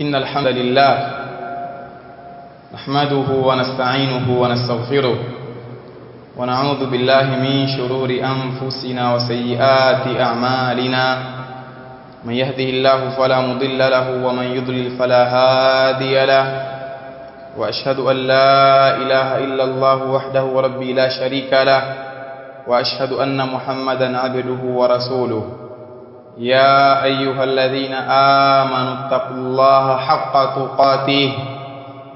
إن الحمد لله نحمده ونستعينه ونستغفره ونعوذ بالله من شرور أنفسنا وسيئات أعمالنا من يهده الله فلا مضل له ومن يضلل فلا هادي له وأشهد أن لا إله إلا الله وحده ربي لا شريك له وأشهد أن محمدا عبده ورسوله يا أيها الذين آمنوا اتقوا الله حق تقاته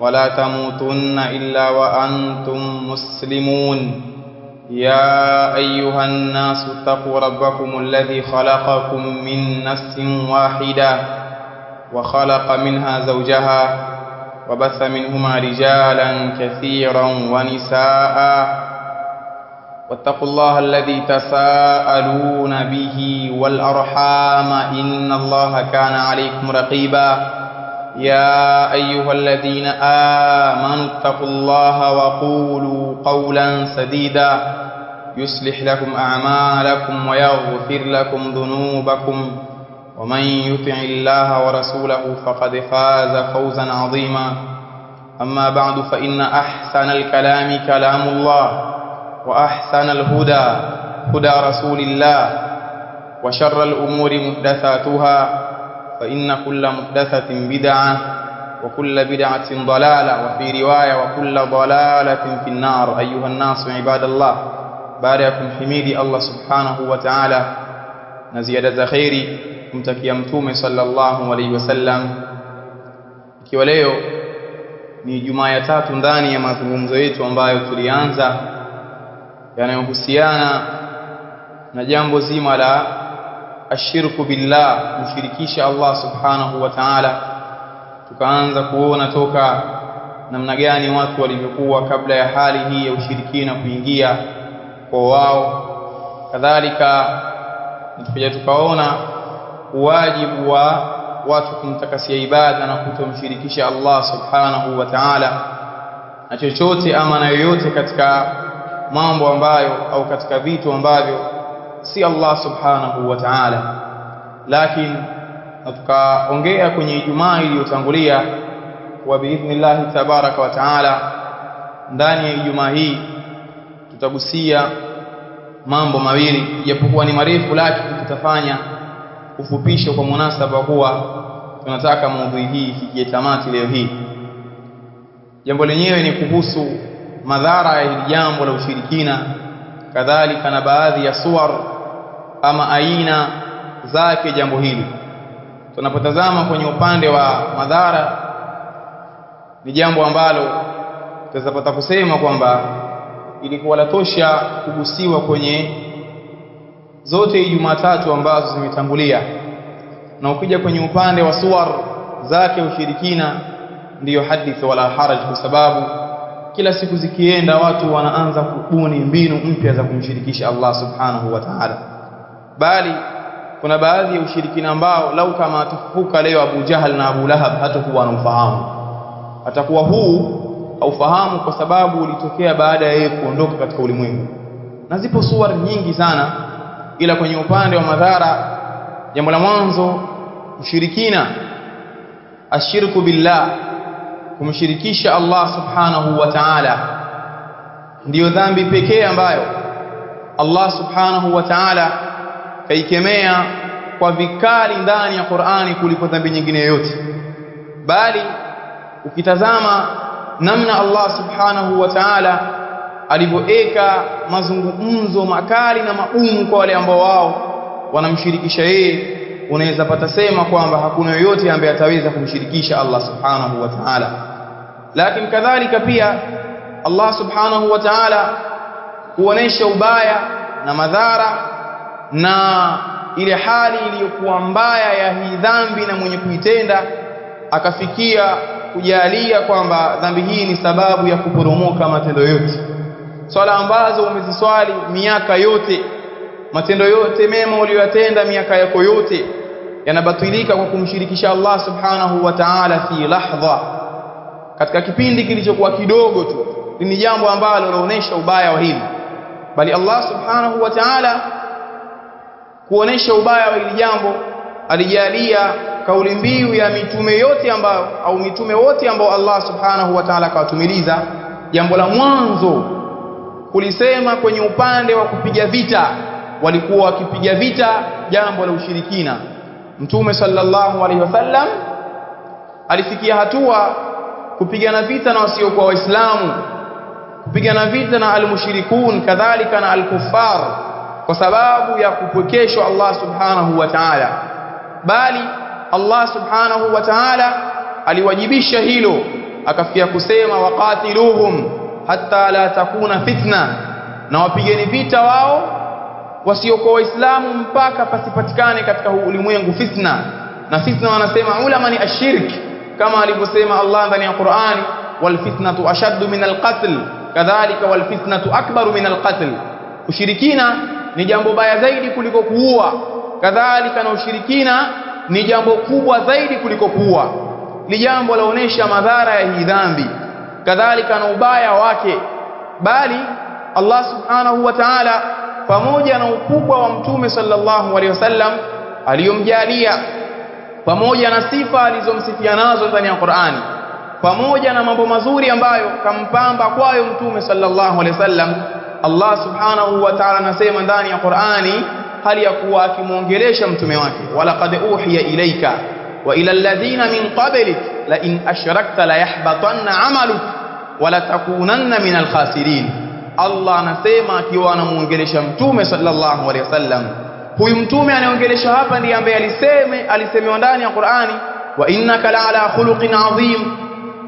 ولا تموتن إلا وأنتم مسلمون يا أيها الناس اتقوا ربكم الذي خلقكم من نفس واحدة وخلق منها زوجها وبث منهما رجالا كثيرا ونساء واتقوا الله الذي تساءلون به والأرحام إن الله كان عليكم رقيبا يا أيها الذين آمنوا اتقوا الله وقولوا قولا سديدا يصلح لكم أعمالكم ويغفر لكم ذنوبكم ومن يطع الله ورسوله فقد فاز فوزا عظيما أما بعد فإن أحسن الكلام كلام الله وأحسن الهدى هدى رسول الله وشر الأمور محدثاتها فإن كل محدثة بدعة وكل بدعة ضلالة وفي رواية وكل ضلالة في النار. أيها الناس عباد الله باركم حميدي الله سبحانه وتعالى نزيادة خيري kumtakia mtume sallallahu alayhi wasallam. Ikiwa leo ni Jumaa ya tatu ndani ya mazungumzo yetu ambayo tulianza yanayohusiana na jambo zima la ashirku billah, mshirikisha Allah subhanahu wa ta'ala, tukaanza kuona toka namna gani watu walivyokuwa kabla ya hali hii ya ushirikina kuingia kwa wao. Kadhalika tukaona wajibu wa watu kumtakasia ibada na kutomshirikisha Allah subhanahu wa ta'ala na chochote ama na yoyote katika mambo ambayo au katika vitu ambavyo si Allah subhanahu wa ta'ala. Lakini tukaongea kwenye Ijumaa iliyotangulia wa biidhnillah tabaraka wa ta'ala, ndani ya Ijumaa hii tutagusia mambo mawili, japokuwa ni marefu, lakini tutafanya ufupisho kwa munasaba kuwa tunataka maudhui hii ifikie tamati leo hii. Jambo lenyewe ni kuhusu madhara ya hili jambo la ushirikina, kadhalika na baadhi ya suwar ama aina zake jambo hili. Tunapotazama kwenye upande wa madhara, ni jambo ambalo tutapata kusema kwamba ilikuwa latosha kugusiwa kwenye zote Jumatatu ambazo zimetangulia, na ukija kwenye upande wa suwar zake ushirikina ndiyo hadith wala haraj, kwa sababu kila siku zikienda watu wanaanza kubuni mbinu mpya za kumshirikisha Allah subhanahu wa ta'ala. Bali kuna baadhi ya ushirikina ambao lau kama atufuka leo Abu Jahal na Abu Lahab hatakuwa anafahamu, atakuwa huu haufahamu kwa sababu ulitokea baada ya yeye kuondoka katika ulimwengu. Na zipo suwar nyingi sana, ila kwenye upande wa madhara, jambo la mwanzo ushirikina, ashirku billah, kumshirikisha Allah subhanahu wa ta'ala, ndiyo dhambi pekee ambayo Allah subhanahu wa ta'ala kaikemea kwa vikali ndani ya Qur'ani kuliko dhambi nyingine yoyote. Bali ukitazama namna Allah subhanahu wa ta'ala alivyoeka mazungumzo makali na magumu kwa wale ambao wao wanamshirikisha yeye, unaweza pata sema kwamba hakuna yoyote ambaye ataweza kumshirikisha Allah subhanahu wa ta'ala. Lakini kadhalika pia Allah subhanahu wa ta'ala kuonesha ubaya na madhara na ile hali iliyokuwa mbaya ya hii dhambi na mwenye kuitenda akafikia kujalia kwamba dhambi hii ni sababu ya kuporomoka matendo yote. Swala ambazo umeziswali miaka yote, matendo yote mema uliyotenda miaka yako yote yanabatilika kwa kumshirikisha Allah subhanahu wa ta'ala fi lahdha, katika kipindi kilichokuwa kidogo tu. Ni jambo ambalo linaonesha ubaya wa hili. Bali Allah subhanahu wa ta'ala kuonesha ubaya wa hili jambo alijalia kauli mbiu ya mitume yote ambao au mitume wote ambao Allah subhanahu wa ta'ala akawatumiliza, jambo la mwanzo kulisema kwenye upande wa kupiga vita, walikuwa wakipiga vita jambo la ushirikina. Mtume sallallahu alaihi wasallam alifikia hatua kupigana vita na wasiokuwa waislamu, kupigana vita na almushrikun kadhalika na alkuffar, kwa sababu ya kupwekeshwa Allah subhanahu wa ta'ala. Bali Allah subhanahu wa ta'ala aliwajibisha hilo, akafikia kusema waqatiluhum hatta la takuna fitna, na wapigeni vita wao wasiokuwa waislamu mpaka pasipatikane katika ulimwengu fitna. Na fitna wanasema ulama ni ashirk, kama alivyosema Allah ndani ya Qur'ani, wal fitnatu ashaddu min alqatl kadhalika wal fitnatu akbaru min alqatl. Ushirikina ni jambo baya zaidi kuliko kuua, kadhalika na ushirikina ni jambo kubwa zaidi kuliko kuua. Ni jambo laonesha madhara ya hii dhambi kadhalika na ubaya wake. Bali Allah subhanahu wa ta'ala pamoja na ukubwa wa mtume sallallahu alaihi wasallam aliyomjalia, pamoja na sifa alizomsifia nazo ndani ya Qur'ani, pamoja na mambo mazuri ambayo kampamba kwayo mtume sallallahu alaihi wasallam, Allah subhanahu wa ta'ala anasema ndani ya Qur'ani hali ya kuwa akimuongelesha mtume wake, walaqad uhiya ilayka wa ila alladhina min qablik la in ashrakta la yahbatanna 'amaluk wa la takunanna min alkhasirin. Allah anasema akiwa anamuongelesha mtume sallallahu alaihi wasallam. Huyu mtume anayeongelesha hapa ndiye ambaye alisemewa ndani ya Qur'ani, wa innaka la ala khuluqin adhim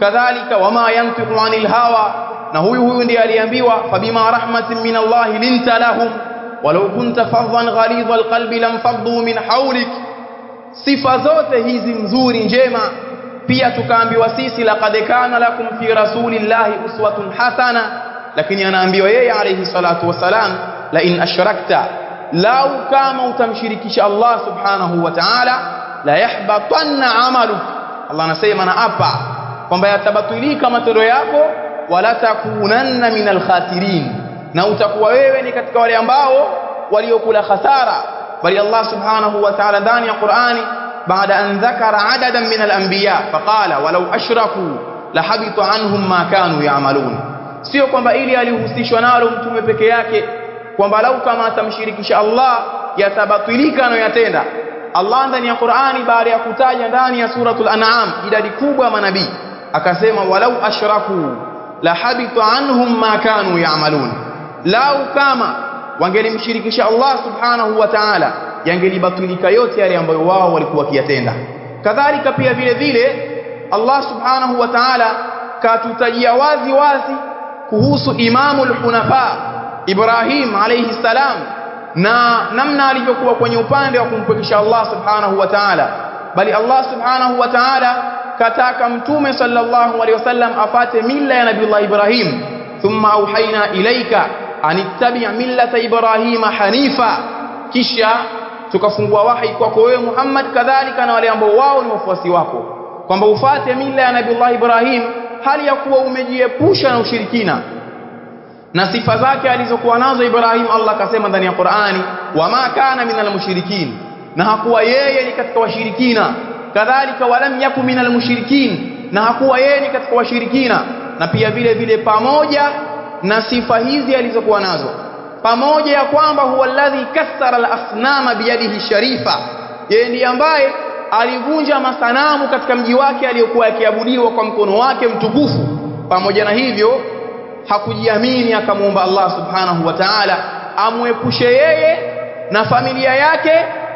kadhalika wama yantiqu 'anil hawa. Na huyu ndiye aliambiwa fabima rahmatin min Allah linta lahum walau kunta fadhan ghalidha alqalbi lam faddu min hawlik. Sifa zote hizi nzuri njema. Pia tukaambiwa sisi laqad kana lakum fi rasulillahi uswatun hasana, lakini anaambiwa yeye alayhi salatu wasalam la in ashrakta, lau kama utamshirikisha Allah subhanahu wa ta'ala la yahbatanna amaluk. Allah anasema na apa kwamba yatabatilika matendo yako, wala takunanna minal khasirin, na utakuwa wewe ni katika wale ambao waliokula khasara. Bali Allah subhanahu wa ta'ala ndani ya Qur'ani baada an dhakara adadan min al-anbiya faqala walau ashraku la habita anhum ma kanu ya'malun. Sio kwamba ili alihusishwa nalo mtume peke yake, kwamba lau kama atamshirikisha Allah yatabatilika anayoyatenda. Allah ndani ya Qur'ani baada ya kutaja ndani ya suratul An'am idadi kubwa ya manabii akasema walau ashraku la habita anhum ma kanu ya'malun. Lau kama wangelimshirikisha Allah subhanahu wa ta'ala yangelibatilika yote yale ambayo wao walikuwa wakiyatenda. Kadhalika pia vile vile Allah subhanahu wa ta'ala katutajia wazi wazi kuhusu Imamul Hunafa Ibrahim alayhi salam, na namna alivyokuwa kwenye upande wa kumpekesha Allah subhanahu wa ta'ala. Bali Allah subhanahu wa ta'ala kataka mtume sallallahu alayhi wasallam afate mila ya Nabii Ibrahim, thumma auhaina ilaika anittabi' millata Ibrahim hanifa, kisha tukafungua wahi kwako wewe Muhammad kadhalika na wale ambao wao ni wafuasi wako, kwamba ufate mila ya Nabii Ibrahim hali ya kuwa umejiepusha na ushirikina na sifa zake alizokuwa nazo Ibrahim. Allah akasema ndani ya Qur'ani wama kana minal mushrikin, na hakuwa yeye ni katika washirikina. Kadhalika walam yaku minal mushrikin, na hakuwa yeye ni katika washirikina. Na pia vile vile pamoja na sifa hizi alizokuwa nazo, pamoja ya kwamba huwa alladhi kassara al-asnama biyadihi sharifa, yeye ndiye ambaye alivunja masanamu katika mji wake aliyokuwa akiabudiwa kwa mkono wake mtukufu. Pamoja na hivyo hakujiamini, akamuomba Allah subhanahu wa ta'ala amwepushe yeye na familia yake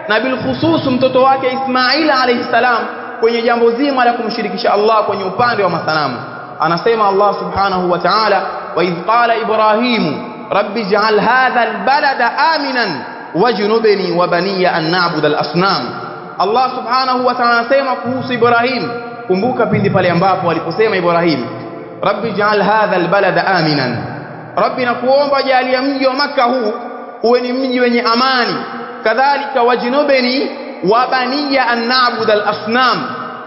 na bilkhusus mtoto wake Ismail alayhi salam kwenye jambo zima la kumshirikisha Allah kwenye upande wa masanamu. Anasema Allah subhanahu wa ta'ala wa idh qala Ibrahimu rabbi ij'al hadha albalada aminan wajnubni wa baniya an na'budu al-asnam. Allah subhanahu wa ta'ala anasema kuhusu Ibrahim, kumbuka pindi pale ambapo aliposema Ibrahim rabbi ij'al hadha albalada aminan, rabbi nakuomba jalia mji wa Makkah huu uwe ni mji wenye amani, kadhalika wajnubni wa baniya an na'budu al-asnam,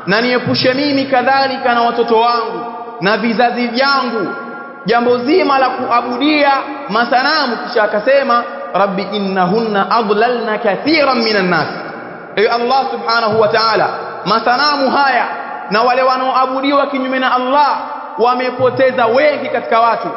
na niepushe mimi kadhalika na watoto wangu na vizazi vyangu jambo zima la kuabudia masanamu. Kisha akasema rabbi innahunna adlalna kathiran minan nas, ewe Allah subhanahu wa ta'ala, masanamu haya na wale wanaoabudiwa kinyume na Allah wamepoteza wengi katika watu.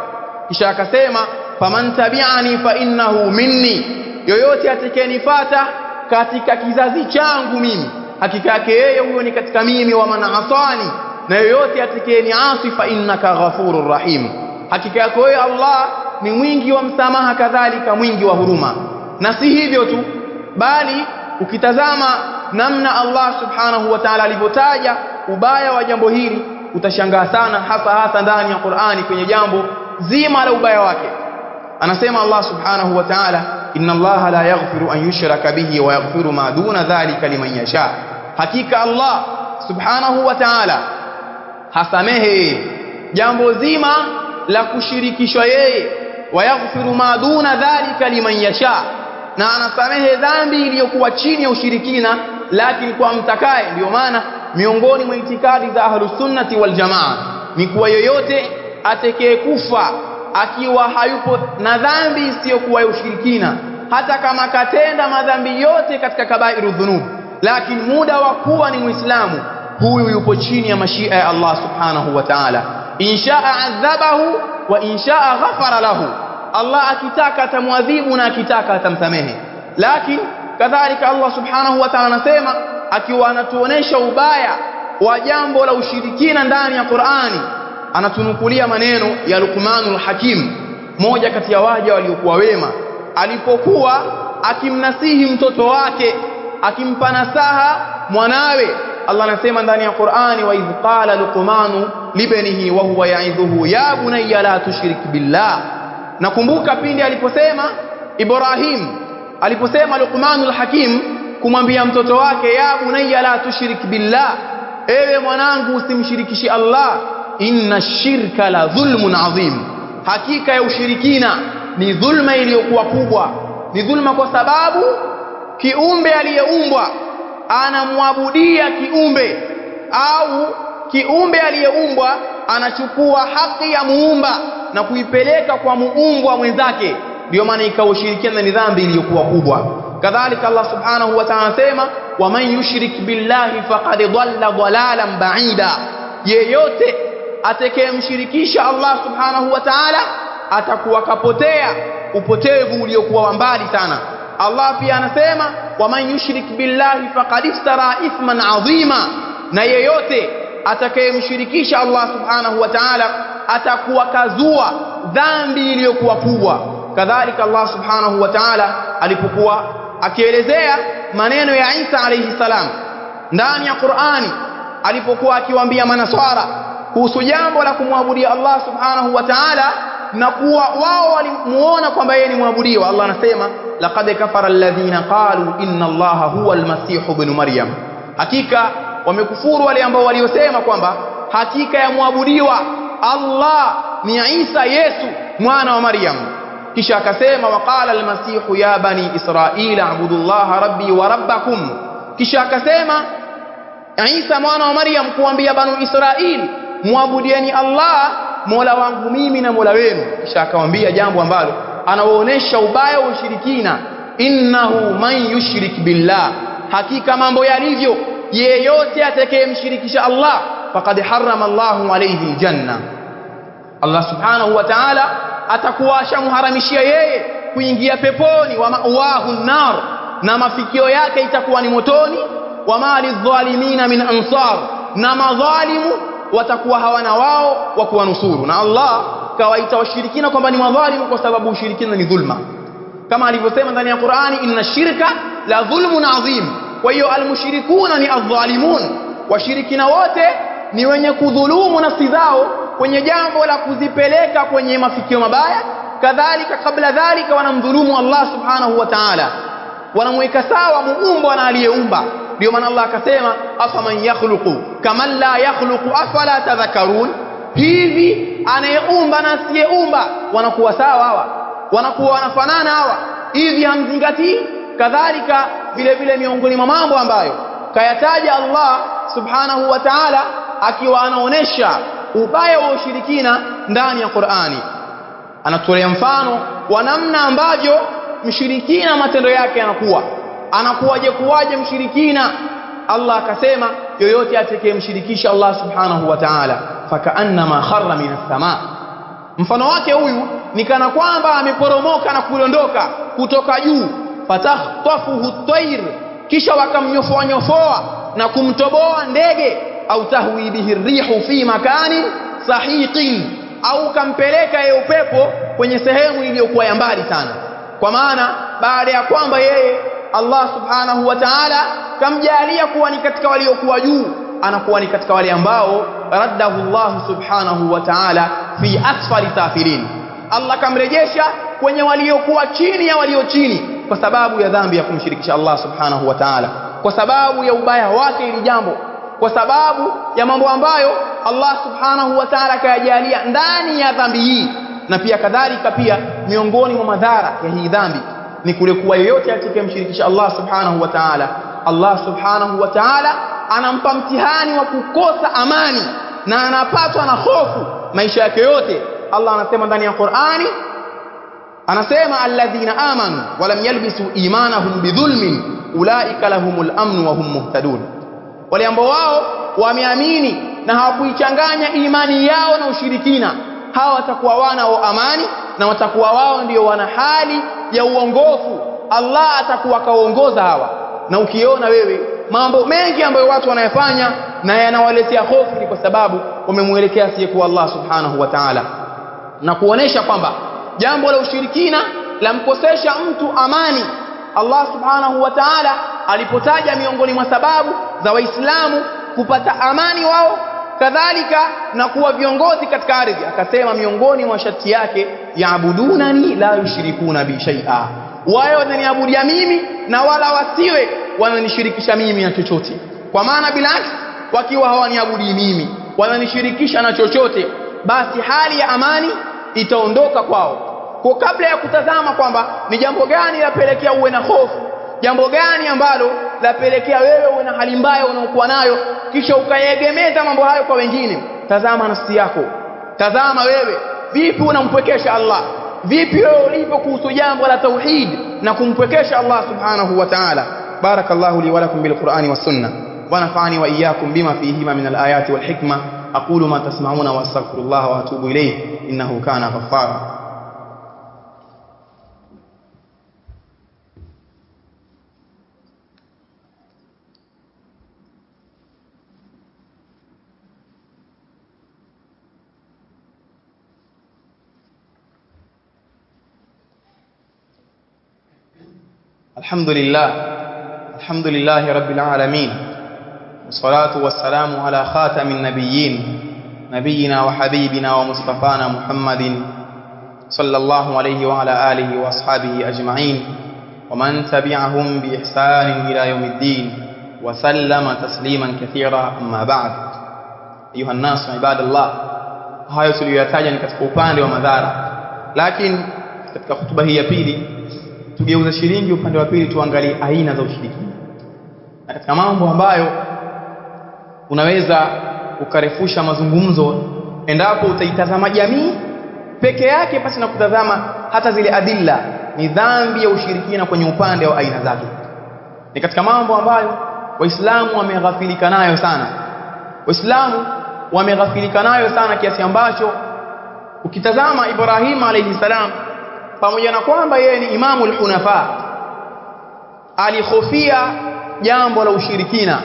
Kisha akasema faman tabi'ani fa innahu minni, yoyote atakayenifuata katika kizazi changu mimi hakika yake yeye huyo ni katika mimi, wa man asani, na yoyote atakayeniasi fa innaka ghafurur rahim, hakika yako wewe Allah ni mwingi wa msamaha kadhalika mwingi wa huruma. Na si hivyo tu, bali ukitazama namna Allah subhanahu wa ta'ala alivyotaja ubaya wa jambo hili utashangaa sana, hasa ndani ya Qur'ani kwenye jambo zima la ubaya wake. Anasema Allah subhanahu wa ta'ala, inna Allah la yaghfiru an yushraka bihi wa yaghfiru ma duna dhalika liman yasha, hakika Allah subhanahu wa ta'ala hasamehe jambo zima la kushirikishwa yeye, wa yaghfiru ma duna dhalika liman yasha, na anasamehe dhambi iliyokuwa chini ya ushirikina lakini kwa mtakaye. Ndio maana miongoni mwa itikadi za ahlus sunnati wal jamaa ni kuwa yoyote atakayekufa akiwa hayupo na dhambi isiyokuwa ya ushirikina, hata kama katenda madhambi yote katika kabairu dhunub, lakini muda wa kuwa ni Muislamu, huyu yupo chini ya mashia ya Allah subhanahu wa ta'ala. Inshaa adhabahu wa inshaa ghafara lahu, Allah akitaka atamwadhibu na akitaka atamsamehe. Lakini kadhalika Allah subhanahu wa ta'ala anasema, akiwa anatuonesha ubaya wa jambo la ushirikina ndani ya Qur'ani, anatunukulia maneno ya Luqmanul Hakim, moja kati ya waja waliokuwa wema, alipokuwa akimnasihi mtoto wake, akimpa nasaha mwanawe. Allah anasema ndani ya Qur'ani, wa idh qala Luqmanu libnihi wa huwa ya'idhuhu ya bunayya la tushrik billah. Nakumbuka pindi aliposema Luqmanul Hakim kumwambia mtoto wake, ya bunayya la tushrik billah, ewe mwanangu usimshirikishi Allah, inna shirka la dhulmun adhim, hakika ya ushirikina ni dhulma iliyokuwa kubwa. Ni dhulma kwa sababu kiumbe aliyeumbwa anamwabudia kiumbe, au kiumbe aliyeumbwa anachukua haki ya muumba na kuipeleka kwa muumbwa mwenzake. Ndio maana ikawa ushirikina ni dhambi iliyokuwa kubwa. Kadhalika Allah subhanahu wa ta'ala anasema, wa man yushrik billahi faqad dhalla dhalalan ba'ida, yeyote atakayemshirikisha Allah subhanahu wa ta'ala atakuwa kapotea upotevu uliokuwa mbali sana. Allah pia anasema, wa man yushrik billahi faqad iftara ithman adhima, na yeyote atakayemshirikisha Allah subhanahu wa ta'ala atakuwa kazua dhambi iliyokuwa kubwa. Kadhalika Allah subhanahu wa ta'ala alipokuwa akielezea maneno ya Isa alayhi salam ndani ya Qur'ani, alipokuwa akiwaambia manaswara kuhusu jambo la kumwabudia Allah subhanahu wa ta'ala na kuwa wao walimuona kwamba yeye ni mwabudiwa, Allah anasema, laqad kafara alladhina qalu inna Allaha huwa al-masih ibn Maryam, hakika wamekufuru wale ambao waliosema kwamba hakika ya mwabudiwa Allah ni Isa Yesu mwana wa Maryam. Kisha akasema, waqala al-masih ya bani israila abudullaha rabbi wa rabbakum, kisha akasema Isa mwana wa Maryam kuambia banu Israili, muabudieni Allah mola wangu mimi na mola wenu. Kisha akawaambia jambo ambalo anawaonesha ubaya wa ushirikina, innahu man yushrik billah, hakika mambo yalivyo, yeyote atakayemshirikisha Allah faqad harrama Allahu alayhi aljanna, Allah subhanahu wa ta'ala atakuwa ashamharamishia yeye kuingia peponi, wa ma'wahu an-nar, na mafikio yake itakuwa ni motoni, wa mali dhalimina min ansar, na madhalimu watakuwa hawana wao wa kuwanusuru. Na Allah kawaita washirikina kwamba ni madhalimu kwa sababu ushirikina ni dhulma, kama alivyosema ndani ya Qur'ani, inna shirka la dhulmun adhim. Kwa hiyo almushrikuna ni adh-dhalimun, washirikina wote ni wenye kudhulumu nafsi zao kwenye jambo la kuzipeleka kwenye mafikio mabaya. Kadhalika kabla dhalika wanamdhulumu Allah subhanahu wa ta'ala, wanamweka sawa muumba na aliyeumba. Ndio maana Allah akasema, afaman yakhluqu kaman la yakhluqu afala tadhakkarun, hivi anayeumba na asiyeumba wanakuwa sawa hawa, wanakuwa wanafanana hawa, hivi hamzingatii? Kadhalika vile vile miongoni mwa mambo ambayo kayataja Allah subhanahu wa ta'ala akiwa anaonesha ubaya wa ushirikina ndani ya Qur'ani, anatolea mfano wa namna ambavyo mshirikina matendo yake yanakuwa. kuwaje mshirikina? Allah akasema yoyote atakayemshirikisha Allah subhanahu wa ta'ala fakaannama kharra minas samaa, mfano wake huyu ni kana kwamba ameporomoka na kuondoka kutoka juu. Fatakhtafuhu at-tayr, kisha wakamnyofoa na kumtoboa ndege. Au tahwi bihi rihu fi makanin sahiqin, au kampeleka yeye upepo kwenye sehemu iliyokuwa ya mbali sana. Kwa maana baada ya kwamba yeye Allah subhanahu wa ta'ala kamjalia kuwa ni katika waliokuwa juu, anakuwa ni katika wale ambao raddahu Allah subhanahu wa ta'ala fi asfali safilin. Allah kamrejesha kwenye waliokuwa chini ya walio chini, kwa sababu ya dhambi ya kumshirikisha Allah subhanahu wa ta'ala, kwa sababu ya ubaya wake ili jambo, kwa sababu ya mambo ambayo Allah subhanahu wa ta'ala kayajalia ndani ya dhambi hii. Na pia kadhalika pia miongoni mwa madhara ya hii dhambi ni kule kuwa yoyote atakayemshirikisha Allah subhanahu wa ta'ala, Allah subhanahu wa ta'ala anampa mtihani wa kukosa amani na anapatwa na hofu maisha yake yote. Allah anasema ndani ya Qur'ani, anasema alladhina amanu wa lam yalbisu imanahum bidhulmin ulaika lahumul amn wa hum muhtadun, wale ambao wao wameamini na hawakuichanganya imani yao na ushirikina, hawa watakuwa wana wa amani na watakuwa wao ndio wana hali ya uongofu. Allah atakuwa kaongoza hawa. Na ukiona wewe mambo mengi ambayo watu wanayafanya na yanawaletea hofu, ni kwa sababu wamemuelekea asiyekuwa Allah subhanahu wa ta'ala, na kuonesha kwamba jambo la ushirikina lamkosesha mtu amani. Allah subhanahu wa ta'ala alipotaja miongoni mwa sababu za Waislamu kupata amani wao kadhalika na kuwa viongozi katika ardhi, akasema miongoni mwa sharti yake, yaabudunani la yushrikuna bi shay'a, wao wananiabudia mimi na wala wasiwe wananishirikisha mimi na chochote. Kwa maana bilaks, wakiwa hawaniabudi mimi wananishirikisha na chochote, basi hali ya amani itaondoka kwao. Kwa kabla ya kutazama kwamba ni jambo gani lapelekea uwe na hofu, jambo gani ambalo lapelekea wewe uwe na hali mbaya unaokuwa nayo, kisha ukayegemeza mambo hayo kwa wengine, tazama nafsi yako. Tazama wewe vipi unampwekesha Allah, vipi wewe ulipo kuhusu jambo la tauhid na kumpwekesha Allah subhanahu wa ta'ala. Barakallahu li wa lakum bil Qur'ani was sunnah wa nafa'ani wa iyyakum bima fihima min al ayati wal hikma. aqulu ma tasma'una wa astaghfirullah wa atubu ilayhi innahu kana ghaffara. الحمد لله رب العالمين، والصلاة والسلام على خاتم النبيين نبينا وحبيبنا ومصطفانا محمد صلى الله عليه وعلى آله وأصحابه أجمعين ومن تبعهم بإحسان إلى يوم الدين وسلم تسليما كثيرا. أما بعد، أيها الناس عباد الله، hayo tuliyoyataja ni katika upande wa madhara, lakini katika hutuba hii ya pili tugeuza shilingi upande wa pili, tuangalie aina za ushirikina. Na katika mambo ambayo unaweza ukarefusha mazungumzo endapo utaitazama jamii peke yake pasi na kutazama hata zile adilla, ni dhambi ya ushirikina kwenye upande wa aina zake. Ni katika mambo ambayo Waislamu wameghafilika nayo sana. Waislamu wameghafilika nayo sana kiasi ambacho ukitazama Ibrahim alayhi salam, pamoja na kwamba yeye ni imamul hunafa, alihofia jambo la ushirikina,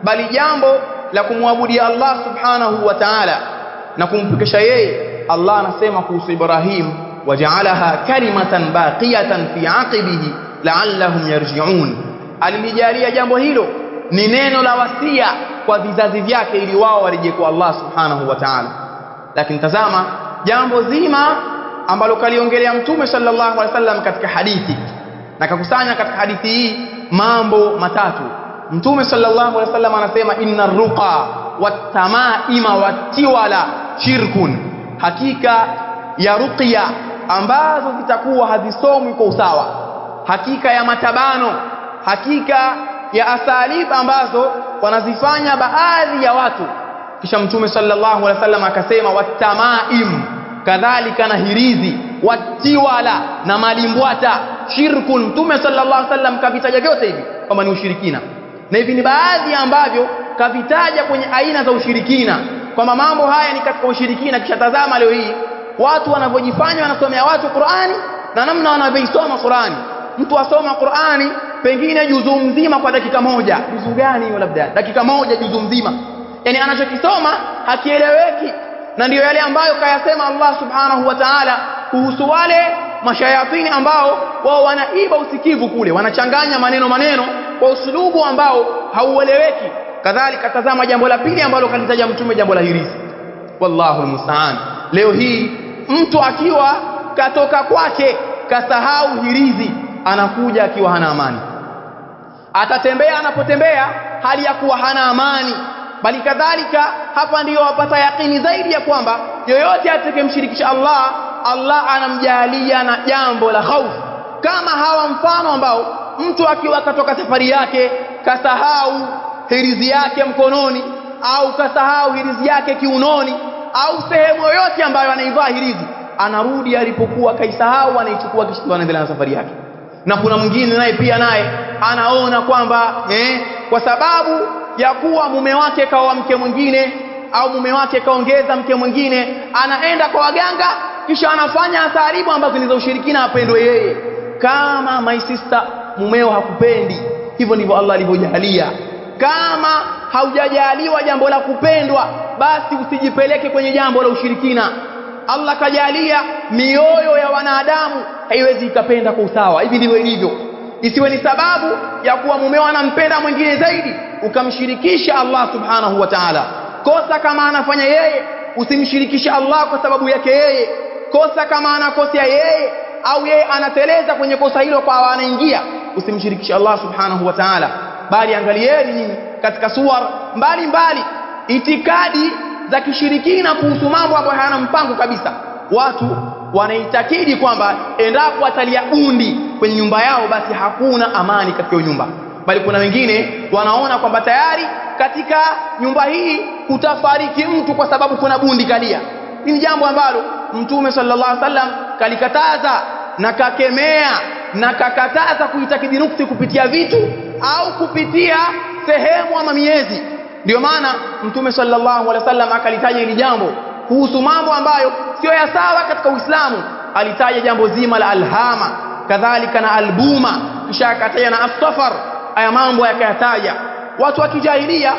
bali jambo la kumwabudia Allah subhanahu wa ta'ala na kumpekesha yeye. Allah anasema kuhusu Ibrahim, waja'alaha kalimatan baqiyatan fi aqibihi la'allahum yarji'un, alilijalia jambo hilo ni neno la wasia kwa vizazi vyake ili wao warejee kwa Allah subhanahu wa ta'ala. Lakini tazama jambo zima ambalo kaliongelea Mtume sallallahu alaihi wasallam katika hadithi, na kakusanya katika hadithi hii mambo matatu. Mtume sallallahu alaihi wasallam anasema, inna ruqa wat-tamaima wat-tiwala shirkun, hakika ya ruqya ambazo zitakuwa hazisomwi kwa usawa, hakika ya matabano, hakika ya asalib ambazo wanazifanya baadhi ya watu. Kisha Mtume sallallahu alaihi wasallam akasema, wat-tamaim, kadhalika na hirizi, watiwala na malimbwata shirkun. Mtume sallallahu alaihi wasallam kavitaja vyote hivi kama ni ushirikina, na hivi ni baadhi ambavyo kavitaja kwenye aina za ushirikina kwamba mambo haya ni katika ushirikina. Kisha tazama leo hii watu wanavyojifanya wanasomea watu Qur'ani na namna wanavyoisoma Qur'ani. Mtu asoma Qur'ani pengine juzu mzima kwa dakika moja. Juzu gani hiyo? Labda dakika moja juzu mzima, yani anachokisoma hakieleweki. Na ndiyo yale ambayo kayasema Allah subhanahu wa ta'ala kuhusu wale mashayatini ambao wao wanaiba usikivu kule, wanachanganya maneno kwa usulubu ambao haueleweki. Kadhalika tazama jambo la pili ambalo kalitaja Mtume, jambo la hirizi. Wallahu almusta'an. Leo hii mtu akiwa katoka kwake kasahau hirizi, anakuja akiwa hana amani, atatembea anapotembea hali ya kuwa hana amani. Bali kadhalika hapa ndiyo wapata yakini zaidi ya kwamba yoyote atakayemshirikisha Allah, Allah anamjalia na jambo la hofu. Kama hawa mfano ambao mtu akiwa katoka safari yake kasahau hirizi yake mkononi, au kasahau hirizi yake kiunoni, au sehemu yoyote ambayo anaivaa hirizi, anarudi alipokuwa kaisahau, anaichukua kisha anaendelea na safari yake. Na kuna mwingine naye pia anaona kwamba kwa sababu ya kuwa mume wake kaoa mke mwingine au mume wake kaongeza mke mwingine, anaenda kwa waganga kisha anafanya atharibu ambazo ni za ushirikina apendwe yeye. Kama my sister, mumeo hakupendi, hivyo ndivyo Allah alivyojalia. Kama haujajaliwa jambo la kupendwa, basi usijipeleke kwenye jambo la ushirikina. Allah kajalia mioyo ya wanadamu haiwezi ikapenda kwa usawa. Hivi ndivyo ilivyo. Isiwe ni sababu ya kuwa mumeo anampenda mwingine zaidi ukamshirikisha Allah subhanahu wa ta'ala. Kosa kama anafanya yeye, usimshirikishe Allah kwa sababu yake yeye. Kosa kama anakosea yeye au yeye anateleza kwenye kosa hilo kwa anaingia, usimshirikishe Allah subhanahu wa ta'ala. Bali angalieni nyinyi katika suwar mbalimbali itikadi za kishirikina kuhusu mambo ambayo hayana mpango kabisa. Watu wanaitakidi kwamba endapo atalia bundi kwenye nyumba yao basi hakuna amani katika hiyo nyumba. Bali kuna wengine wanaona kwamba tayari katika nyumba hii kutafariki mtu kwa sababu kuna bundi kalia. Hili ni jambo ambalo Mtume sallallahu alaihi wasallam kalikataza na kakemea na kakataza kuitakidi nuksi kupitia vitu au kupitia sehemu ama miezi. Ndio maana Mtume sallallahu alaihi wasallam akalitaja hili jambo kuhusu mambo ambayo sio ya sawa katika Uislamu. Alitaja jambo zima la alhama, kadhalika na albuma, kisha akataja na as-safar. Haya mambo yakayataja. Watu wa kijahilia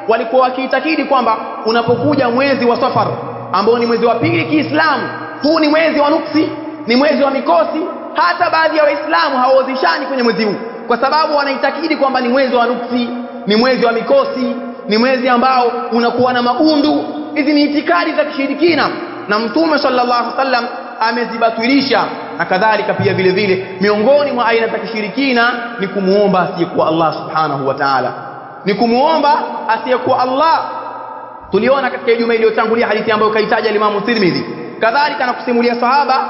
walikuwa wakiitakidi kwamba unapokuja mwezi wa Safar ambao ni mwezi wa pili Kiislamu, huu ni mwezi wa nuksi, ni mwezi wa mikosi. Hata baadhi ya Waislamu hawaozishani kwenye mwezi huu kwa sababu wanaitakidi kwamba ni mwezi wa nuksi, ni mwezi wa mikosi, ni mwezi ambao unakuwa na maundu. Hizi ni itikadi za kishirikina na Mtume sallallahu alaihi wasallam amezibatilisha. Na kadhalika pia vile vile miongoni mwa aina za kishirikina ni kumuomba asiyekuwa Allah subhanahu wa ta'ala, ni kumuomba asiyekuwa Allah. Tuliona katika juma iliyotangulia hadithi ambayo kaitaja Imam Tirmidhi, kadhalika na kusimulia sahaba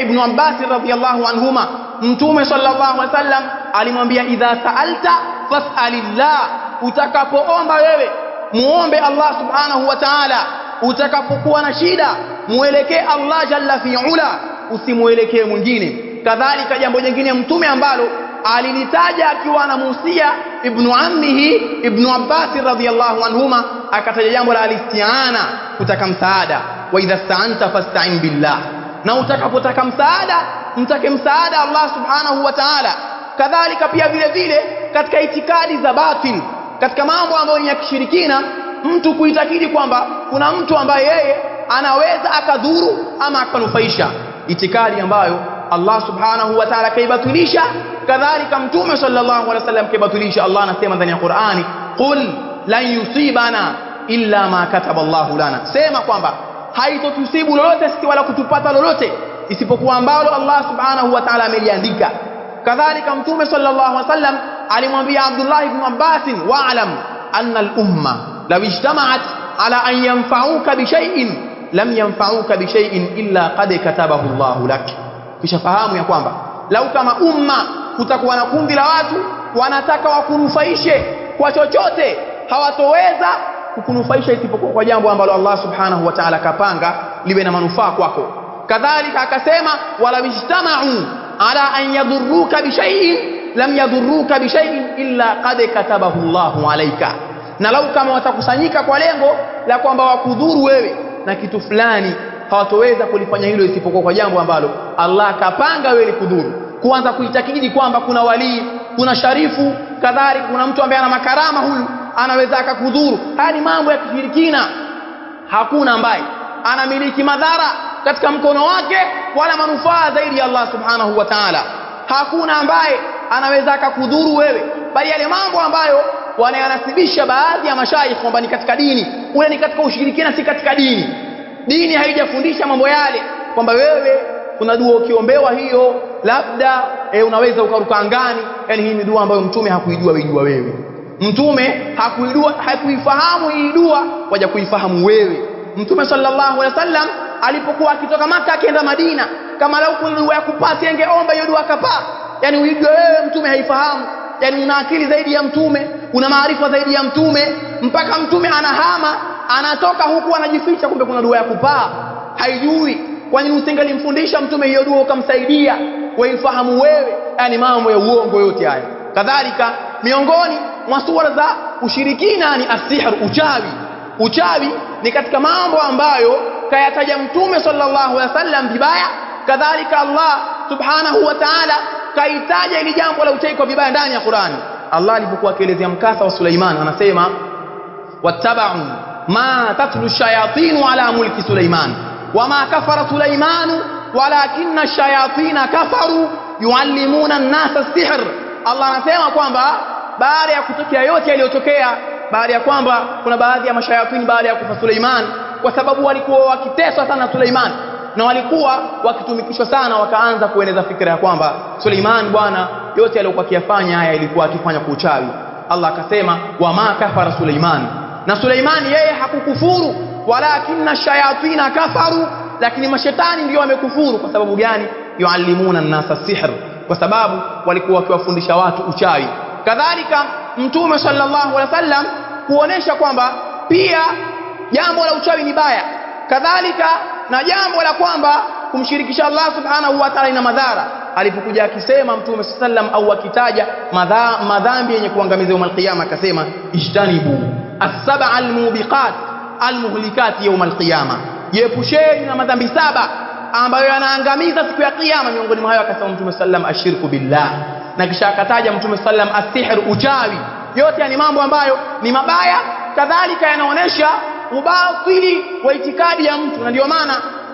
Ibn Abbas radhiyallahu anhuma. Mtume sallallahu alaihi wasallam alimwambia, idha sa'alta fas'alillah, utakapoomba wewe muombe Allah subhanahu wa ta'ala. Utakapokuwa na shida muelekee Allah jalla fi'ala, usimuelekee mwingine. Kadhalika jambo jingine Mtume ambalo alilitaja akiwa anamuhusia ibn ammihi Ibn Abbas radhiyallahu anhuma, akataja jambo la alistiana, kutaka msaada. Wa idha sta'anta fasta'in billah, na utakapotaka msaada mtake msaada Allah subhanahu wa ta'ala. Kadhalika pia vile vile katika itikadi za batil, katika mambo ambayo ni ya kishirikina, mtu kuitakidi kwamba kuna mtu ambaye yeye anaweza akadhuru ama akanufaisha, itikadi ambayo Allah subhanahu wa ta'ala kaibatilisha, kadhalika Mtume sallallahu alaihi wasallam kaibatilisha. Allah anasema ndani ya Qur'ani, qul lan yusibana illa ma kataba Allahu lana, sema kwamba haitotusibu lolote sisi wala kutupata lolote isipokuwa ambalo Allah subhanahu wa ta'ala ameliandika. Kadhalika Mtume sallallahu alaihi wasallam alimwambia Abdullah ibn Abbas, wa'lam anna al-umma law ijtama'at ala an yanfa'uka bi shay'in lam yanfa'uka bi shay'in illa qad katabahu Allahu lak. Kisha fahamu ya kwamba lau kama umma kutakuwa na kundi la watu wanataka wakunufaishe kwa chochote, hawatoweza kukunufaisha isipokuwa kwa jambo ambalo Allah subhanahu wa ta'ala kapanga liwe na manufaa kwako. Kadhalika akasema, wala ijtama'u ala an yadurruka bi shay'in lam yadurruka bi shay'in illa qad katabahu Allahu alayka, na lau kama watakusanyika kwa lengo la kwamba wakudhuru wewe na kitu fulani, hawatoweza kulifanya hilo isipokuwa kwa jambo ambalo Allah kapanga wewe likudhuru. Kuanza kuitakidi kwamba kuna wali, kuna sharifu, kadhalika kuna mtu ambaye ana makarama, huyu anaweza akakudhuru. Haya ni mambo ya kishirikina. Hakuna ambaye anamiliki madhara katika mkono wake wala manufaa zaidi ya Allah subhanahu wa ta'ala. Hakuna ambaye anaweza akakudhuru wewe, bali yale mambo ambayo wanayanasibisha baadhi ya mashaikh kwamba ni katika dini, ule ni katika ushirikina, si katika dini. Dini haijafundisha mambo yale kwamba wewe kuna dua ukiombewa hiyo labda unaweza ukaruka angani. Yani hii ni dua ambayo mtume hakuijua, weijua wewe. Mtume hakuifahamu hii dua, waje kuifahamu wewe. Mtume sallallahu alaihi wasallam alipokuwa akitoka Maka akienda Madina, kama lau kuna dua ya kupasi angeomba hiyo dua akapaa. Yani uijue wewe, mtume haifahamu. Yani una akili zaidi ya mtume, una maarifa zaidi ya mtume, mpaka mtume anahama anatoka huku anajificha, kumbe kuna dua ya kupaa haijui. Kwa nini usingelimfundisha mtume hiyo dua ukamsaidia waifahamu wewe? Yani mambo ya uongo yote haya. Kadhalika miongoni mwa sura za ushirikina ni asihr, uchawi. Uchawi ni katika mambo ambayo kayataja mtume sallallahu alaihi wasallam vibaya. Kadhalika Allah subhanahu wa ta'ala kaitaja ili jambo la uchawi kwa vibaya ndani ya Qur'ani. Allah alipokuwa akielezea mkasa wa Suleiman anasema wattaba'u ma tatlu shayatin ala mulki Suleiman wama kafara Suleiman walakinna shayatin kafaru yuallimuna an-nasa as-sihr. Allah anasema kwamba baada ya kutokea yote yaliyotokea, baada ya kwamba kuna baadhi ya mashayatini baada ya kufa Suleiman, kwa sababu walikuwa wakiteswa sana Suleiman na walikuwa wakitumikishwa sana, wakaanza kueneza fikra ya kwamba Suleiman bwana yote aliyokuwa akiyafanya haya ilikuwa akifanya kwa uchawi. Allah akasema wama kafara Suleiman, na Suleiman yeye hakukufuru, walakinna shayatina kafaru, lakini mashetani ndio wamekufuru. Kwa sababu gani? yuallimuna an-nasa sihr, kwa sababu walikuwa wakiwafundisha watu uchawi. Kadhalika mtume sallallahu alaihi wasallam kuonesha kwamba pia jambo la uchawi ni baya, kadhalika na jambo la kwamba kumshirikisha Allah subhanahu wa ta'ala ina madhara. Alipokuja akisema mtume sallam au akitaja madhambi yenye kuangamiza yawm al-qiyama, akasema ijtanibu as-sab'a al-mubiqat al-muhlikat yawm al-qiyama, jiepusheni na madhambi saba ambayo yanaangamiza siku ya kiyama. Miongoni mwa hayo akasema mtume sallam ashirku billah, na kisha akataja mtume sallam as-sihr, uchawi. Yote ni mambo ambayo ni mabaya, kadhalika yanaonesha ubatili wa itikadi ya mtu. Na ndio maana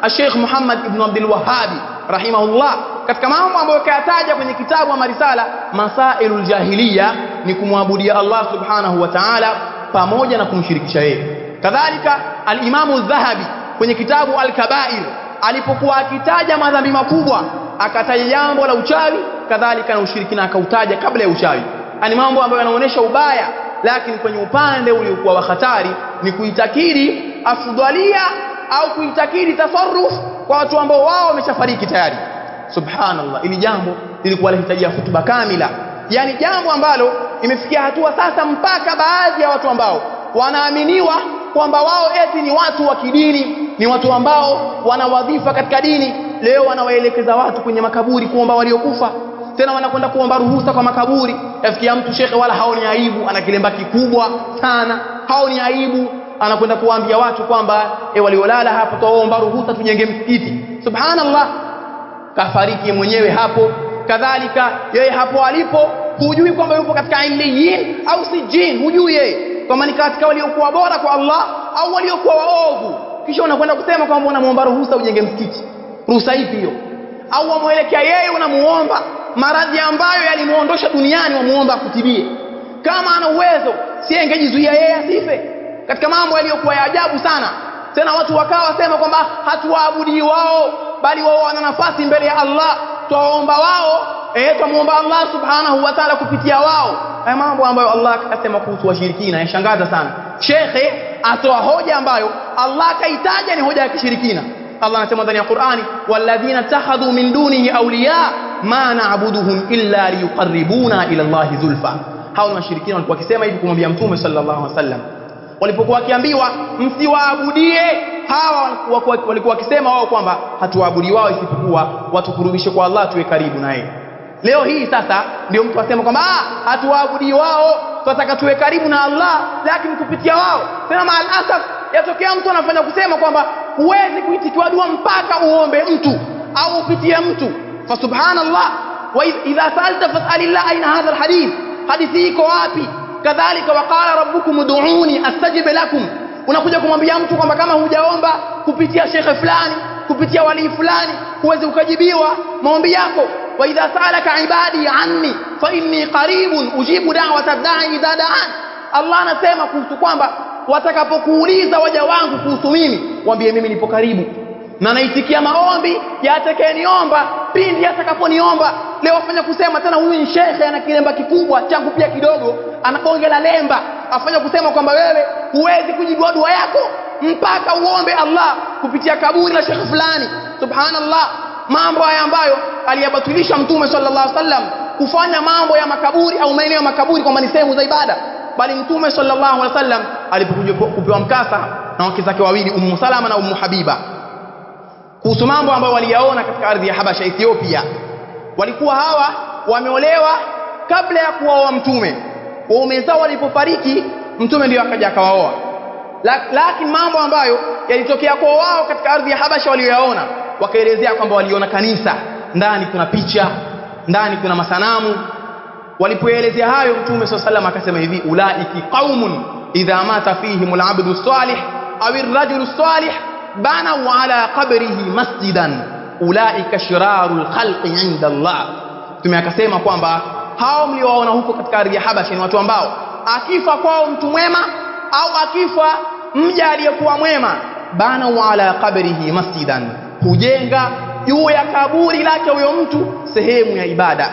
Sheikh Muhammad ibn Abdul Wahhab rahimahullah katika mambo ambayo kayataja kwenye kitabu wa Marisala Masailul Jahiliya ni kumwabudia Allah subhanahu wa ta'ala pamoja na kumshirikisha yeye. Kadhalika al-Imam al-Dhahabi kwenye kitabu al-Kabair alipokuwa akitaja madhambi makubwa akataja jambo la uchawi, kadhalika na ushirikina akautaja kabla ya uchawi. Ani mambo ambayo yanaonesha ubaya, lakini kwenye upande uliokuwa wa hatari ni kuitakidi afdalia au kuitakidi tasarruf kwa watu ambao wao wameshafariki tayari. Subhanallah, ili jambo lilikuwa linahitaji hutuba kamila. Yani jambo ambalo imefikia hatua sasa mpaka baadhi ya watu ambao wanaaminiwa kwamba wao eti ni watu wa kidini, ni watu ambao wana wadhifa katika dini, leo wanawaelekeza watu kwenye makaburi kuomba waliokufa. Tena wanakwenda kuomba ruhusa kwa makaburi. Yafikia mtu shekhe wala haoni aibu, ana kilemba kikubwa sana, haoni aibu, anakwenda kuambia watu kwamba waliolala hapo tuomba ruhusa tujenge msikiti. Subhanallah, kafariki mwenyewe hapo. Kadhalika yeye hapo alipo hujui kwamba yupo katika illiyin au sijin, hujui yeye kama ni katika waliokuwa bora kwa Allah au waliokuwa waovu. Kisha unakwenda kusema kwamba unamuomba ruhusa ujenge msikiti. Ruhusa ipi hiyo? Au wamuelekea yeye unamuomba maradhi ambayo yalimuondosha duniani, wamuomba akutibie. Kama ana uwezo si angejizuia yeye asife? Katika mambo yaliyokuwa ya ajabu sana. Tena watu wakawa sema kwamba hatuwaabudi wao, bali wao wana nafasi mbele ya Allah, tuwaomba wao, tumuomba Allah subhanahu wa ta'ala kupitia wao. Haya mambo ambayo Allah akasema kuhusu washirikina yashangaza sana. Shekhe atoa hoja ambayo Allah kaitaja ni hoja ya kishirikina. Allah anasema ndani ya Qur'ani, walladhina takhadhu min dunihi awliya ma na'buduhum illa liyuqarribuna ila Allahi zulfa. Hao ni washirikina walikuwa wakisema hivi kumwambia Mtume sallallahu alaihi wasallam walipokuwa wakiambiwa msiwaabudie hawa walikuwa wakisema wao kwamba hatuabudu wao isipokuwa watukurubishe kwa Allah tuwe karibu naye. Leo hii sasa ndio mtu asema kwamba hatuabudu wao, tunataka tuwe karibu na Allah lakini kupitia wao. Tena maal asaf yatokea mtu anafanya kusema kwamba huwezi kuitikiwa dua mpaka uombe mtu au upitie mtu. Fa subhanallah, wa idha sa'alta fas'alillah. Aina hadha alhadith? Hadithi iko wapi? Kadhalika waqala rabbukum ud'uni astajib lakum. Unakuja kumwambia mtu kwamba kama hujaomba kupitia shekhe fulani, kupitia wali fulani, huwezi ukajibiwa maombi yako. Wa idha sa'alaka ibadi anni fa inni qaribun ujibu da'wata ad-da'i idha da'an. Allah anasema kuhusu kwamba watakapokuuliza waja wangu kuhusu mimi, waambie mimi nipo karibu na naitikia maombi ya atakayeniomba pindi atakaponiomba. Leo afanya kusema tena huyu ni shekhe ana kilemba kikubwa, changu pia kidogo, anakonge la lemba, afanya kusema kwamba wewe huwezi kujibu dua yako mpaka uombe Allah kupitia kaburi la shekhe fulani. Subhanallah, mambo haya ambayo aliyabatilisha Mtume sallallahu alaihi wasallam, kufanya mambo ya makaburi au maeneo ya makaburi kwamba ni sehemu za ibada. Bali Mtume sallallahu alaihi wasallam alipokuja kupewa mkasa na wake zake wawili, Ummu Salama na Ummu Habiba, kuhusu mambo ambayo waliyaona katika ardhi ya Habasha, Ethiopia. Walikuwa hawa wameolewa kabla ya kuoa Mtume. Waume zao walipofariki, Mtume ndio akaja akawaoa. Lakini mambo ambayo yalitokea kwa wao katika ardhi ya Habasha walioyaona, wakaelezea kwamba waliona kanisa, ndani kuna picha, ndani kuna masanamu. Walipoelezea hayo, Mtume sallallahu alaihi wasallam akasema hivi: ulaiki qaumun idha mata fihimul abdu salih aw ar-rajulu salih banau ala qabrihi masjidan ulaika shirarul khalqi inda Allah. Mtume akasema kwamba hao mliowaona huko katika ardhi ya Habasha ni watu ambao akifa kwao mtu mwema au akifa mja aliyekuwa mwema, banau ala qabrihi masjidan, hujenga juu ya kaburi lake huyo mtu sehemu ya ibada.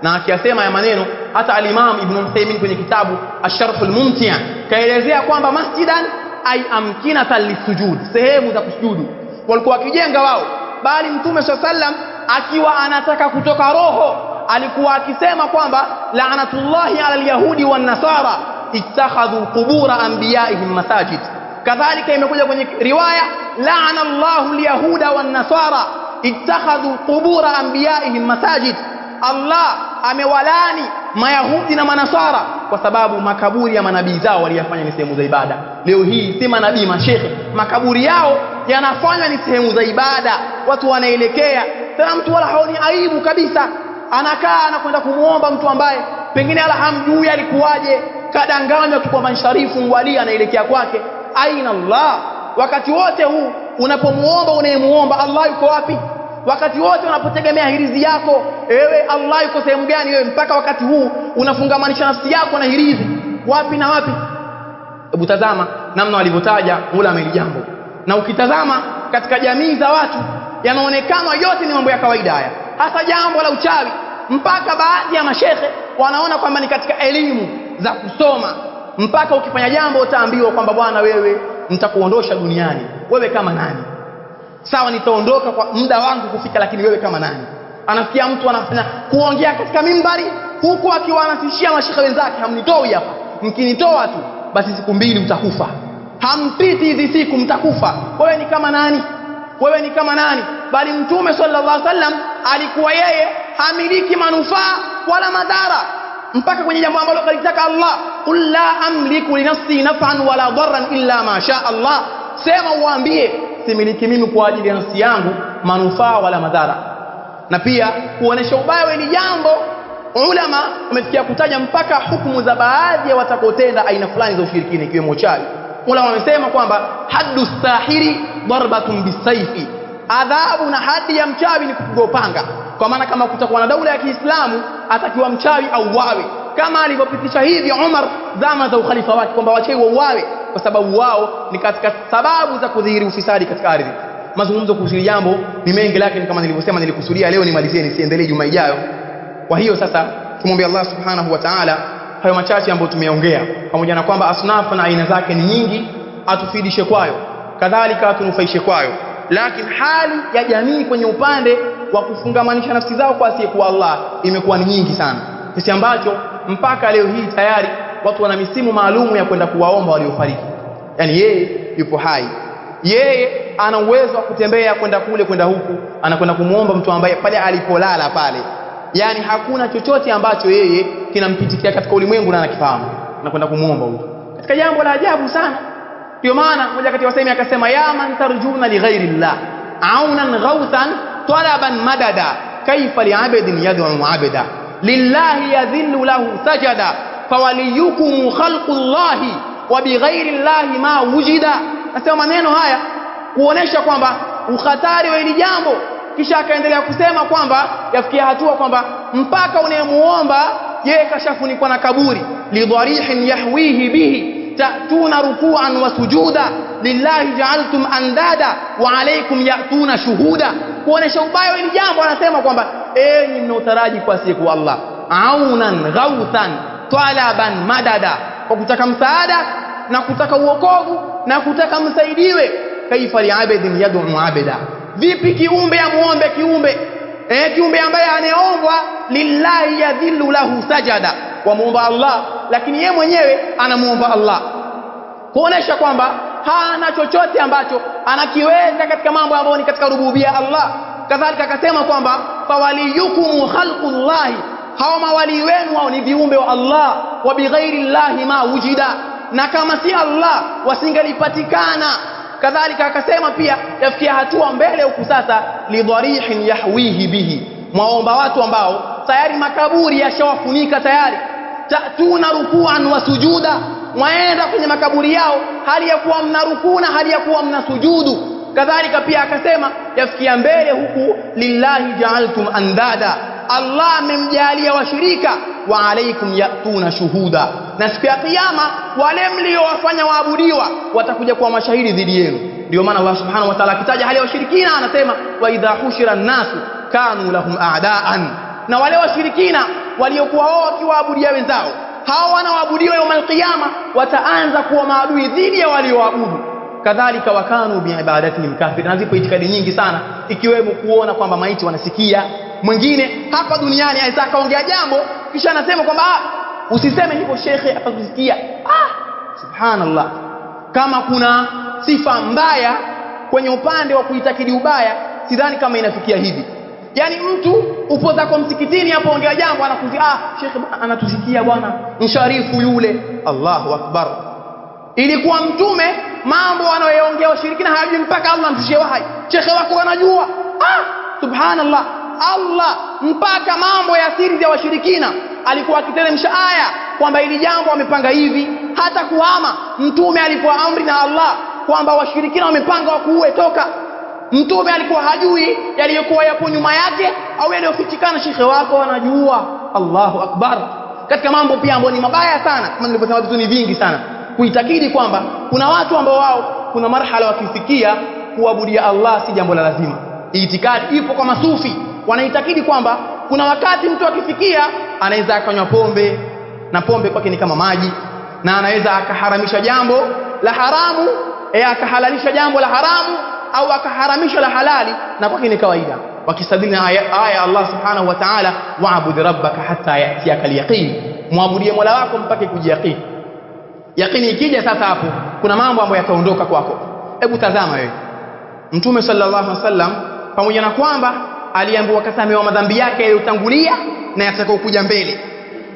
Na akiyasema ya maneno hata al-Imam Ibn Uthaymeen kwenye kitabu Ash-Sharh al-Mumti' kaelezea kwamba masjidan ay amkinatan lisujud, sehemu za kusujudu walikuwa wakijenga wao. Bali Mtume sallam akiwa anataka kutoka roho alikuwa akisema kwamba la'natullahi 'ala al-yahudi wan-nasara ittakhadhu qubura anbiya'ihim masajid. Kadhalika imekuja kwenye riwaya la'ana Allahu al-yahuda wan-nasara ittakhadhu qubura anbiya'ihim masajid. Allah amewalani Mayahudi na Manasara kwa sababu makaburi ya manabii zao waliyafanya ni sehemu za ibada. Leo hii si manabii, mashekhe, makaburi yao yanafanywa ni sehemu za ibada, watu wanaelekea. Tena mtu wala haoni aibu kabisa, anakaa anakwenda kumuomba mtu ambaye pengine alhamjui alikuwaje, kadanganywa tu kwa sharifu wali anaelekea kwake. Aina Allah? Wakati wote huu unapomuomba unayemuomba Allah yuko wapi? Wakati wote unapotegemea hirizi yako, wewe Allah yuko sehemu gani wewe mpaka wakati huu unafungamanisha nafsi yako na hirizi? Wapi na wapi? Hebu tazama namna walivyotaja ulama hili jambo. Na ukitazama katika jamii za watu yanaonekana yote ni mambo ya kawaida haya, hasa jambo la uchawi. Mpaka baadhi ya mashekhe wanaona kwamba ni katika elimu za kusoma, mpaka ukifanya jambo utaambiwa kwamba bwana, wewe nitakuondosha duniani. Wewe kama nani? Sawa, nitaondoka kwa muda wangu kufika, lakini wewe kama nani? Anafikia mtu anafanya kuongea katika mimbari huku akiwa anatishia mashekhe wenzake, hamnitoi hapa, mkinitoa tu basi siku 2 mtakufa, hampiti hizi siku mtakufa. Wewe ni kama nani? Wewe ni kama nani? Bali Mtume sallallahu alaihi wasallam alikuwa yeye hamiliki manufaa wala madhara, mpaka kwenye jambo ambalo kalitaka Allah, qul la amliku li nafsi naf'an wala darran illa ma sha Allah. Sema uambie, similiki mimi kwa ajili ya nafsi yangu manufaa wala madhara. Na pia kuonesha ubaya wa jambo, ulama wamefikia kutaja mpaka hukumu za baadhi ya watakotenda aina fulani za ushirikina ikiwemo uchawi. Ulama wamesema kwamba haddu sahiri darbatun bisayfi, adhabu na hadi ya mchawi ni kupigwa upanga. Kwa maana kama kutakuwa na daula ya Kiislamu atakiwa mchawi au wawe, kama alivyopitisha hivi Umar zama za ukhalifa wake kwamba wachawi wauawe, kwa sababu wao ni katika sababu za kudhihiri ufisadi katika ardhi. Mazungumzo kuhusu jambo ni mengi, lakini kama nilivyosema nilikusudia leo nimalizie, nisiendelee juma ijayo. Kwa hiyo sasa tumwombe Allah subhanahu wa ta'ala hayo machache ambayo tumeongea, pamoja na kwamba asnafu na aina zake ni nyingi, atufidishe kwayo, kadhalika atunufaishe kwayo. Lakini hali ya jamii kwenye upande wa kufungamanisha nafsi zao kwa asiyekuwa Allah imekuwa ni nyingi sana, kiasi ambacho mpaka leo hii tayari watu wana misimu maalumu ya kwenda kuwaomba waliofariki. Yani yeye yupo hai, yeye ana uwezo wa kutembea kwenda kule kwenda huku, anakwenda kumuomba mtu ambaye pale alipolala pale. Yani hakuna chochote ambacho yeye kinampitikia katika ulimwengu na anakifahamu, anakwenda kumuomba huyo. Katika jambo la ajabu sana. Ndio maana mmoja kati ya wasemi akasema, ya man tarjuna li ghairi llah aunan ghawthan talaban madada kaifa li'abdin yad'u abada lillahi yadhillu lahu sajada fawaliyukum khalqullahi wa bighairi llahi ma wujida. Nasema maneno haya kuonesha kwamba ukhatari wa hili jambo, kisha akaendelea kusema kwamba yafikia hatua kwamba mpaka unayemuomba yeye kashafunikwa na kaburi. Lidharihin yahwihi bihi ta'tuna ruku'an wa sujuda lillahi ja'altum andada wa alaykum ya'tuna shuhuda. Kuonesha ubaya wa hili jambo anasema kwamba enyi mnaotaraji kwa siku Allah, aunan ghawthan talaban madada, kwa kutaka msaada na kutaka uokovu na kutaka msaidiwe. Kaifa li'abdin yad'u abada, vipi kiumbe amuombe kiumbe? Kiumbe ambaye anayeombwa lillahi yadhillu lahu sajada, wa muomba Allah lakini yeye mwenyewe anamuomba Allah, kuonesha kwamba hana chochote ambacho anakiweza katika mambo ambayo ni katika rububia Allah. Kadhalika akasema kwamba fawaliyukum khalqullahi, hawa mawali wenu hao ni viumbe wa Allah, wa bighairi llahi ma wujida, na kama si Allah wasingalipatikana. Kadhalika akasema pia yafikia hatua mbele huku sasa, lidharihin yahwihi bihi, mwaomba watu ambao tayari makaburi yashawafunika tayari. Ta'tuna ruku'an wa sujuda, mwaenda kwenye makaburi yao hali ya kuwa mna rukuu na hali ya kuwa mna sujudu. Kadhalika pia akasema yafikia mbele huku, lillahi ja'altum andada, Allah amemjalia washirika, wa alaykum ya'tuna shuhuda, na siku ya kiyama wale mliowafanya waabudiwa watakuja kuwa mashahidi dhidi yenu. Ndio maana Allah subhanahu wa ta'ala akitaja hali ya washirikina anasema, wa idha hushira an-nasu kanu lahum a'daan, na wale washirikina waliokuwa wao wakiwaabudia wenzao, hao wanaabudiwa yawm al-qiyama wataanza kuwa maadui dhidi ya walioabudu. Kadhalika wakanu biibadatihim kafir. Na zipo itikadi nyingi sana, ikiwemo kuona kwamba maiti wanasikia. Mwingine hapa duniani aweza kaongea jambo kisha anasema kwamba usiseme hivyo shekhe atakusikia. Subhanallah. Kama kuna sifa mbaya kwenye upande wa kuitakidi ubaya, sidhani kama inafikia hivi. Yani mtu upo zako msikitini hapo ongea jambo anakuzi shekhe anatusikia bwana msharifu yule. Allahu akbar. Ilikuwa mtume mambo anayoongea washirikina hayajui mpaka Allah amshushie wahi. Shekhe wako anajua. Subhanallah. Allah mpaka mambo ya siri ya washirikina alikuwa akiteremsha aya kwamba hili jambo wamepanga hivi. Hata kuhama mtume alipoa amri na Allah kwamba washirikina wamepanga wakuue, toka. Mtume alikuwa hajui yaliyokuwa yapo nyuma yake au yaliyofichikana, shekhe wako anajua. Allahu akbar. Katika mambo pia ambayo ni mabaya sana, kama nilivyosema vitu ni vingi sana, kuitakidi kwamba kuna watu ambao wao kuna marhala wakifikia kuabudia Allah si jambo la lazima. Itikadi ipo kwa masufi, wanaitakidi kwamba kuna wakati mtu akifikia anaweza akanywa pombe, na pombe kwake ni kama maji, na anaweza akaharamisha jambo la haramu, akahalalisha jambo la haramu, au akaharamisha la halali, na kwake ni kawaida. Wakisabili na aya Allah subhanahu wa ta'ala, wa'bud rabbaka hatta ya'tiyaka al-yaqin, muabudie Mola wako mpaka kujiyaqini. Yaqini ikija sasa, hapo kuna mambo ambayo yataondoka kwako. Hebu tazama wewe, Mtume sallallahu alaihi wasallam pamoja na kwamba aliambiwa kasamehewa madhambi yake yaliyotangulia na yatakayokuja mbele,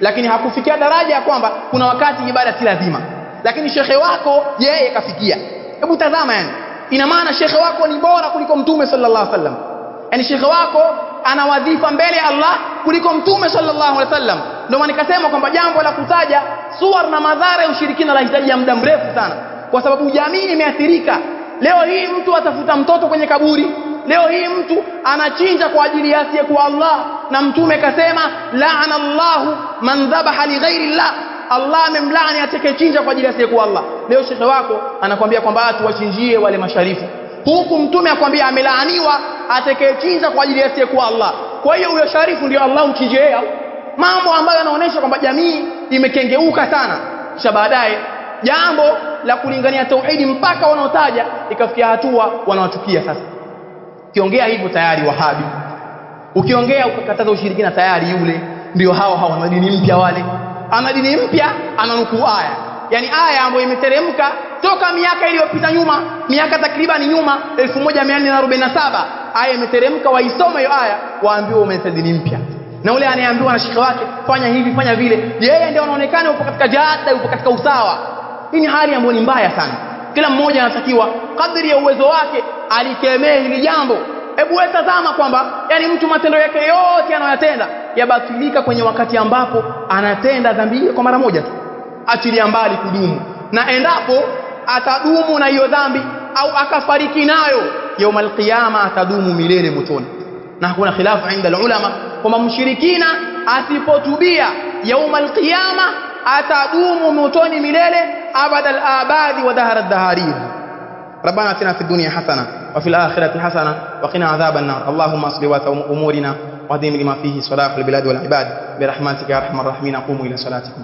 lakini hakufikia daraja ya kwamba kuna wakati ibada si lazima. Lakini shekhe wako yeye kafikia. Hebu tazama, yani ina maana shekhe wako ni bora kuliko Mtume sallallahu alaihi wasallam. Yani shekhe wako ana wadhifa mbele ya Allah kuliko Mtume sallallahu alaihi wasallam. Ndio maana nikasema kwamba jambo la kutaja suwar na madhara ya ushirikina lahitaji ya muda mrefu sana, kwa sababu jamii imeathirika. Leo hii mtu atafuta mtoto kwenye kaburi. Leo hii mtu anachinja kwa ajili ya asiyekuwa Allah, na Mtume kasema la'ana Allahu man dhabaha li ghairi Allah, Allah amemlaani atakayechinja kwa ajili ya asiyekuwa Allah. Leo shekhe wako anakuambia kwamba watu wachinjie wale masharifu, huku Mtume akwambia amelaaniwa atakayechinja kwa ajili ya asiyekuwa Allah. Kwa hiyo huyo sharifu ndio Allah mchinjie, au mambo ambayo yanaonyesha kwamba jamii imekengeuka sana. Kisha baadaye jambo la kulingania tauhidi mpaka wanaotaja ikafikia hatua wanawachukia. Sasa ukiongea hivyo tayari Wahabi, ukiongea ukakataza ushirikina tayari yule ndio hao wana dini mpya. Wale ana dini mpya, ananukuu aya, yani aya ambayo imeteremka toka miaka iliyopita nyuma, miaka takriban nyuma 1447 aya imeteremka, waisome hiyo aya waambiwe umetadini mpya. Na ule anayeambiwa na shekhi wake fanya hivi fanya vile, yeye ndio anaonekana yupo katika jihad, yupo katika usawa. Hii ni hali ambayo ni mbaya sana. Kila mmoja anatakiwa kadri ya uwezo wake alikemee hili jambo. Hebu wewe tazama kwamba yani mtu matendo yake yote anayoyatenda yabatilika kwenye wakati ambapo anatenda dhambi kwa mara moja tu, achilia mbali kudumu. Na endapo atadumu na hiyo dhambi au akafariki nayo, yaumul qiyama atadumu milele motoni. Na hakuna khilafu inda ulama kwamba mshirikina asipotubia yaumul qiyama atadumu motoni milele abadal abadi wa dahar ad-daharir. ربنا اتنا في الدنيا حسنه وفي الاخره حسنه وقنا عذاب النار. اللهم اصلح ولاة امورنا واهدهم لما فيه صلاح البلاد والعباد برحمتك يا ارحم الراحمين. قوموا الى صلاتكم.